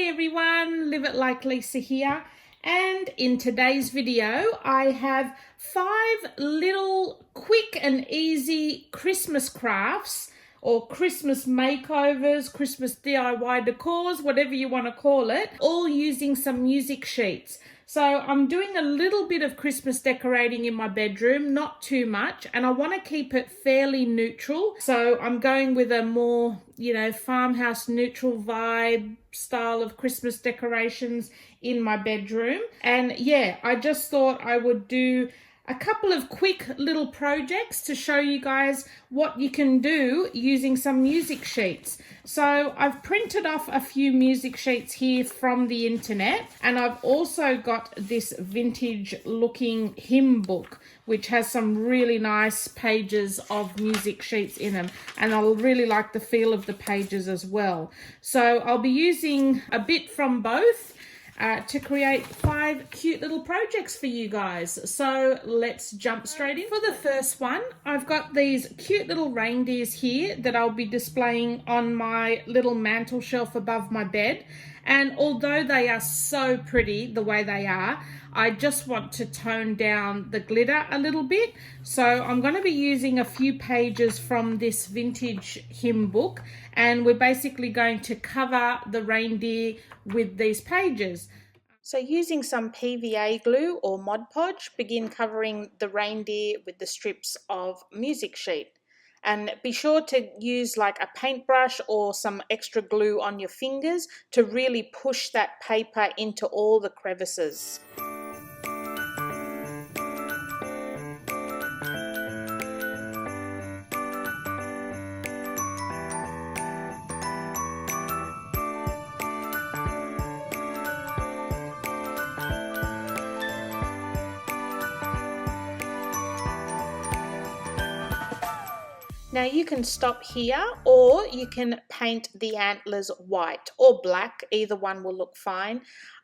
Hey everyone, Live It Like Lisa here, and in today's video I have 5 little quick and easy Christmas crafts or Christmas makeovers, Christmas DIY decors, whatever you want to call it, all using some music sheets. So I'm doing a little bit of Christmas decorating in my bedroom, not too much, and I want to keep it fairly neutral. So I'm going with a more, farmhouse neutral vibe style of Christmas decorations in my bedroom. And yeah, I just thought I would do a couple of quick little projects to show you guys what you can do using some music sheets. So I've printed off a few music sheets here from the internet, and I've also got this vintage looking hymn book which has some really nice pages of music sheets in them, and I really like the feel of the pages as well. So I'll be using a bit from both to create 5 cute little projects for you guys. So let's jump straight in. For the first one, I've got these cute little reindeers here that I'll be displaying on my little mantle shelf above my bed. And although they are so pretty the way they are, I just want to tone down the glitter a little bit. So I'm going to be using a few pages from this vintage hymn book, and we're basically going to cover the reindeer with these pages. So using some PVA glue or Mod Podge, begin covering the reindeer with the strips of music sheet. And be sure to use like a paintbrush or some extra glue on your fingers to really push that paper into all the crevices. Now you can stop here, or you can paint the antlers white or black, either one will look fine.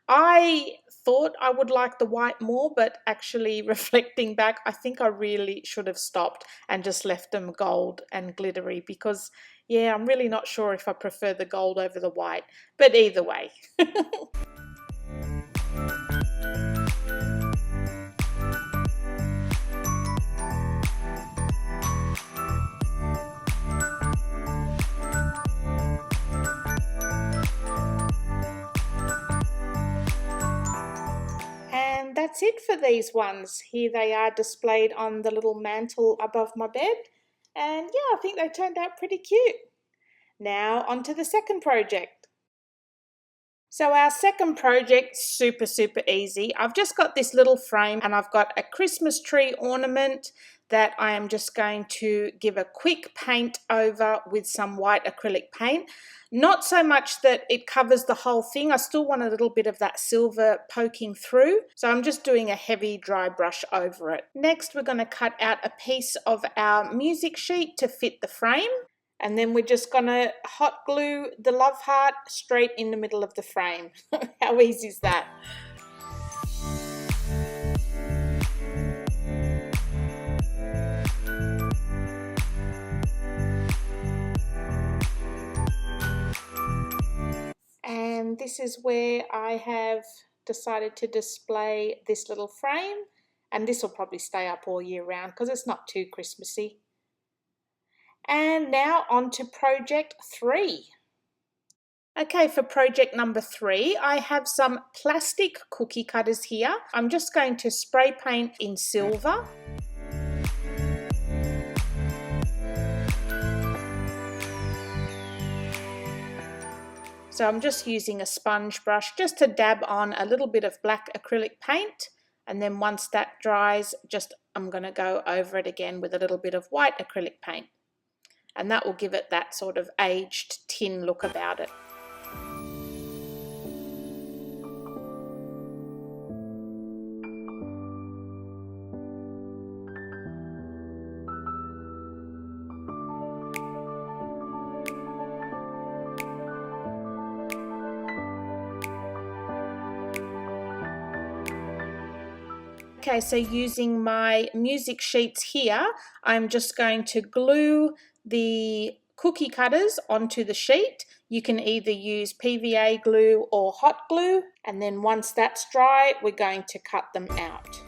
I thought I would like the white more, but actually reflecting back, I think I really should have stopped and just left them gold and glittery, because yeah, I'm really not sure if I prefer the gold over the white, but either way. That's it for these ones. Here they are displayed on the little mantle above my bed, and yeah, I think they turned out pretty cute. Now on to the second project. So our second project, super easy. I've just got this little frame and I've got a Christmas tree ornament that I am just going to give a quick paint over with some white acrylic paint. Not so much that it covers the whole thing. I still want a little bit of that silver poking through. So I'm just doing a heavy dry brush over it. Next, we're going to cut out a piece of our music sheet to fit the frame. And then we're just going to hot glue the love heart straight in the middle of the frame. How easy is that? And this is where I have decided to display this little frame. And this will probably stay up all year round because it's not too Christmassy. And now on to project 3. Okay, for project number 3, I have some plastic cookie cutters here. I'm just going to spray paint in silver. So I'm just using a sponge brush just to dab on a little bit of black acrylic paint. And then once that dries, I'm going to go over it again with a little bit of white acrylic paint. And that will give it that sort of aged tin look about it. Okay, so using my music sheets here, I'm just going to glue the cookie cutters onto the sheet. You can either use PVA glue or hot glue, and then once that's dry, we're going to cut them out.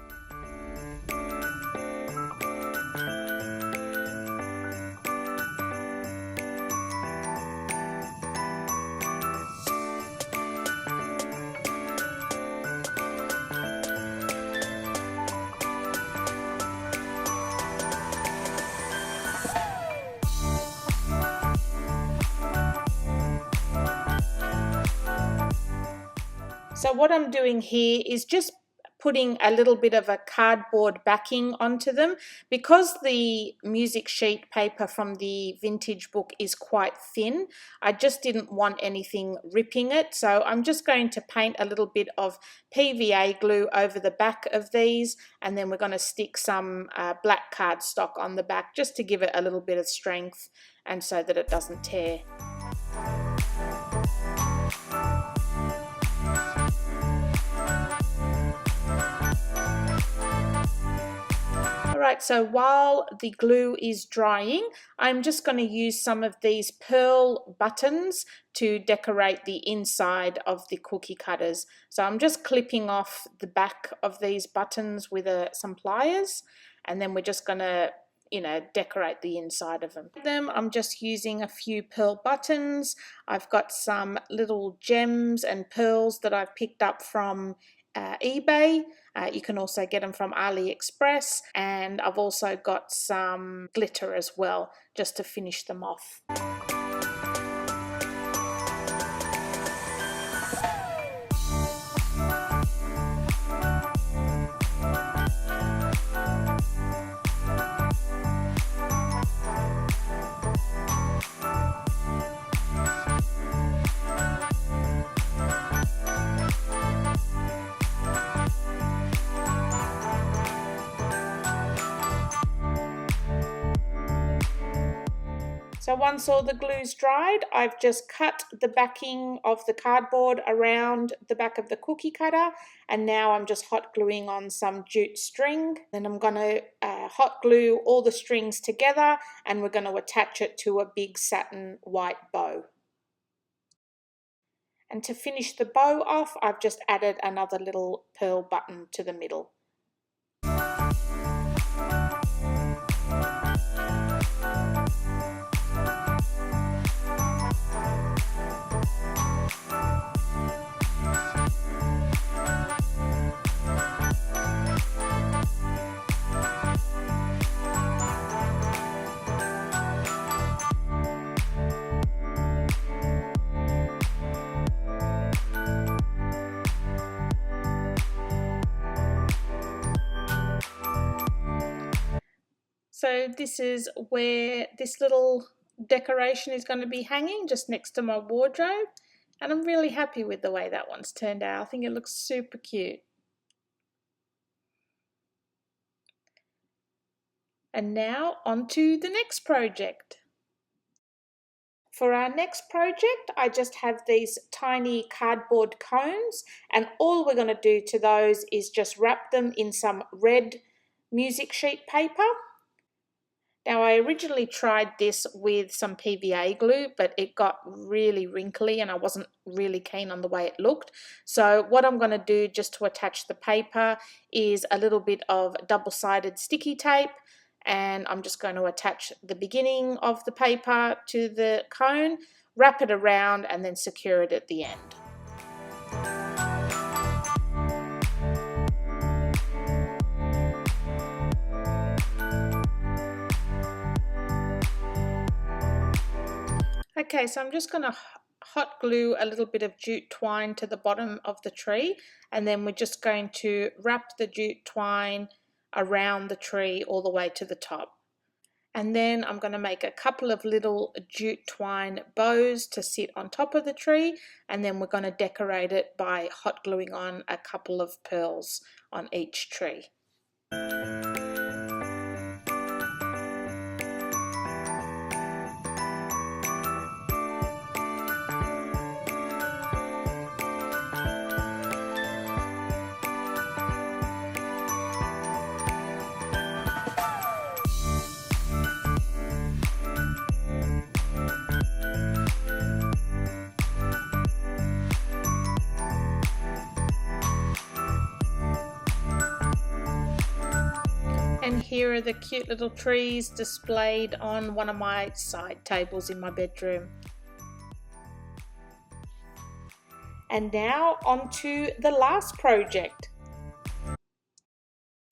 So what I'm doing here is just putting a little bit of a cardboard backing onto them. Because the music sheet paper from the vintage book is quite thin, I just didn't want anything ripping it. So I'm just going to paint a little bit of PVA glue over the back of these, and then we're going to stick some black cardstock on the back just to give it a little bit of strength and so that it doesn't tear. Alright, so while the glue is drying, I'm just going to use some of these pearl buttons to decorate the inside of the cookie cutters. So I'm just clipping off the back of these buttons with some pliers, and then we're just going to, decorate the inside of them. I'm just using a few pearl buttons. I've got some little gems and pearls that I've picked up from eBay. You can also get them from AliExpress, and I've also got some glitter as well, just to finish them off. So once all the glue's dried, I've just cut the backing of the cardboard around the back of the cookie cutter, and now I'm just hot gluing on some jute string. Then I'm going to hot glue all the strings together, and we're going to attach it to a big satin white bow. And to finish the bow off, I've just added another little pearl button to the middle. So this is where this little decoration is going to be hanging, just next to my wardrobe. And I'm really happy with the way that one's turned out. I think it looks super cute. And now on to the next project. For our next project, I just have these tiny cardboard cones, and all we're going to do to those is just wrap them in some red music sheet paper. Now, I originally tried this with some PVA glue, but it got really wrinkly and I wasn't really keen on the way it looked. So what I'm going to do just to attach the paper is a little bit of double-sided sticky tape, and I'm just going to attach the beginning of the paper to the cone, wrap it around, and then secure it at the end. Okay, so I'm just going to hot glue a little bit of jute twine to the bottom of the tree, and then we're just going to wrap the jute twine around the tree all the way to the top. And then I'm going to make a couple of little jute twine bows to sit on top of the tree, and then we're going to decorate it by hot gluing on a couple of pearls on each tree. here are the cute little trees displayed on one of my side tables in my bedroom. And now on to the last project.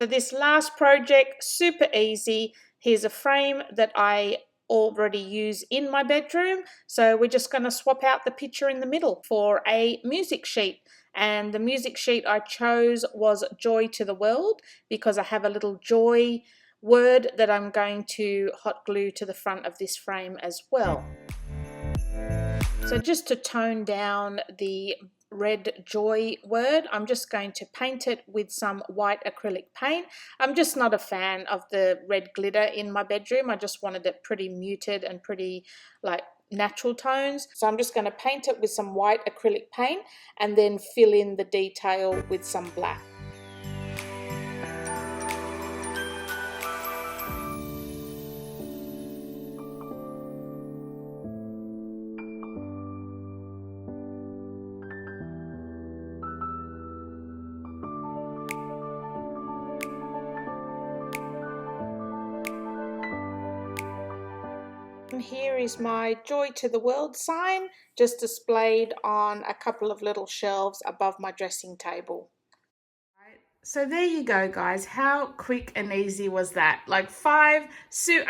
So this last project, super easy. Here's a frame that I already use in my bedroom. So we're just going to swap out the picture in the middle for a music sheet. And the music sheet I chose was Joy to the World because I have a little joy word that I'm going to hot glue to the front of this frame as well. So just to tone down the red joy word, I'm just going to paint it with some white acrylic paint. I'm just not a fan of the red glitter in my bedroom. I just wanted it pretty muted and pretty like natural tones. So I'm just going to paint it with some white acrylic paint and then fill in the detail with some black. And here is my Joy to the World sign, just displayed on a couple of little shelves above my dressing table. So there you go, guys. How quick and easy was that? Like I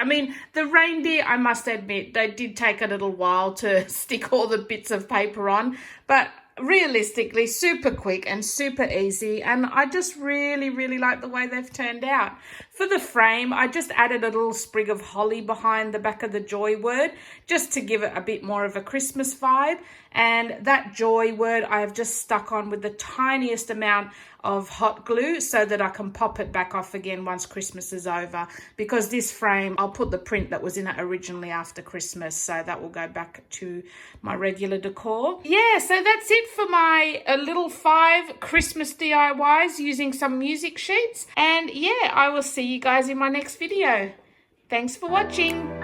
mean, the reindeer, I must admit, they did take a little while to stick all the bits of paper on, but realistically, super quick and super easy. And I just really like the way they've turned out. For the frame, I just added a little sprig of holly behind the back of the joy word, just to give it a bit more of a Christmas vibe. And that joy word I have just stuck on with the tiniest amount of hot glue so that I can pop it back off again once Christmas is over, because this frame, I'll put the print that was in it originally after Christmas, so that will go back to my regular decor. Yeah, so that's it for my little 5 Christmas DIYs using some music sheets. And yeah, I will see you guys in my next video. Thanks for watching.